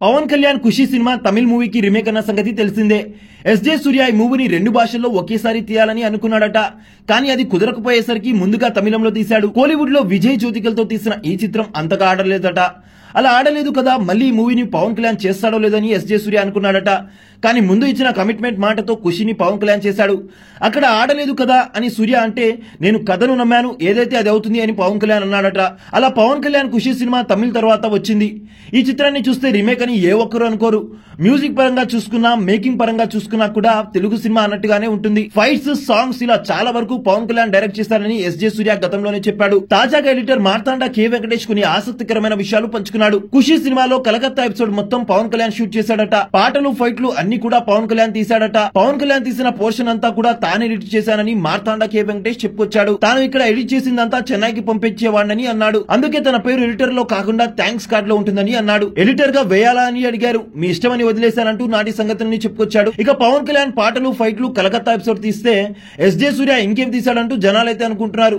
పవన్ కళ్యాణ్ ఖుషి cinema తమిళ మూవీకి remake అన్న సంగతి తెలిసిందే. ఎస్జే సూర్య ఈ మూవీని 2 భాషల్లో ఒకేసారి తీయాలని అనుకున్నాడట. కానీ అది కుదరకపోయేసరికి ముందుగా తమిళంలో తీశాడు. కోలీవుడ్ లో విజయ్ జ్యోతికలతో తీసిన ఈ చిత్రం అంతగా ఆడలేదట. అలా ఆడలేదు కదా, మళ్ళీ ఈ మూవీని పవన్ కళ్యాణ్ చేస్తాడో లేదని ఎస్జే సూర్య అనుకున్నాడట. కానీ ముందు ఇచ్చిన కమిట్మెంట్ మాటతో ఖుషిని పవన్ కళ్యాణ్ చేశాడు. అక్కడ ఆడలేదు కదా అని సూర్య అంటే నేను కథను నమ్మాను, ఏదైతే అది అవుతుంది అని పవన్ కళ్యాణ్ అన్నాడట. అలా పవన్ కళ్యాణ్ ఖుషి సినిమా తమిళ తర్వాత వచ్చింది. ఈ చిత్రాన్ని చూస్తే రీమేక్ అని ఏ ఒక్కరు అనుకోరు. మ్యూజిక్ పరంగా చూసుకున్నా, మేకింగ్ పరంగా చూసుకున్నా కూడా తెలుగు సినిమా అన్నట్టుగానే ఉంటుంది. ఫైట్స్, సాంగ్స్ ఇలా చాలా వరకు పవన్ కళ్యాణ్ డైరెక్ట్ చేస్తారని ఎస్జే సూర్య గతంలోనే చెప్పాడు. తాజాగా ఎడిటర్ మార్తాండ కె వెంకటేష్ కొన్ని ఆసక్తికరమైన విషయాలు పంచుకున్నాడు. ఖుషి సినిమాలో కలకత్తా ఎపిసోడ్ మొత్తం పవన్ కళ్యాణ్ షూట్ చేశాడట. పాటలు, ఫైట్లు అన్ని కూడా పవన్ కళ్యాణ్ తీశాడట. పవన్ కళ్యాణ్ తీసిన పోర్షన్ అంతా కూడా తాను ఎడిట్ చేశానని మార్తాండ కె వెంకటేష్ చెప్పుకొచ్చాడు. తాను ఇక్కడ ఎడిట్ చేసిందంతా చెన్నైకి పంపించేవాడిని అన్నాడు. అందుకే తన పేరు ఎడిటర్ లో కాకుండా థ్యాంక్స్ కార్డ్ లో ఉంటుందని అన్నాడు. ఎడిటర్ గా వేయాలా అని అడిగారు. మీ ఇష్టమని వదిలేశానంటూ నాటి సంగతులని చెప్పుకొచ్చాడు. ఇక పవన్ కళ్యాణ్ పాటలు, ఫైట్లు, కలకత్తా ఎపిసోడ్ తీస్తే ఎస్జే సూర్య ఇంకేం తీశాడంటూ జనాలైతే అనుకుంటున్నారు.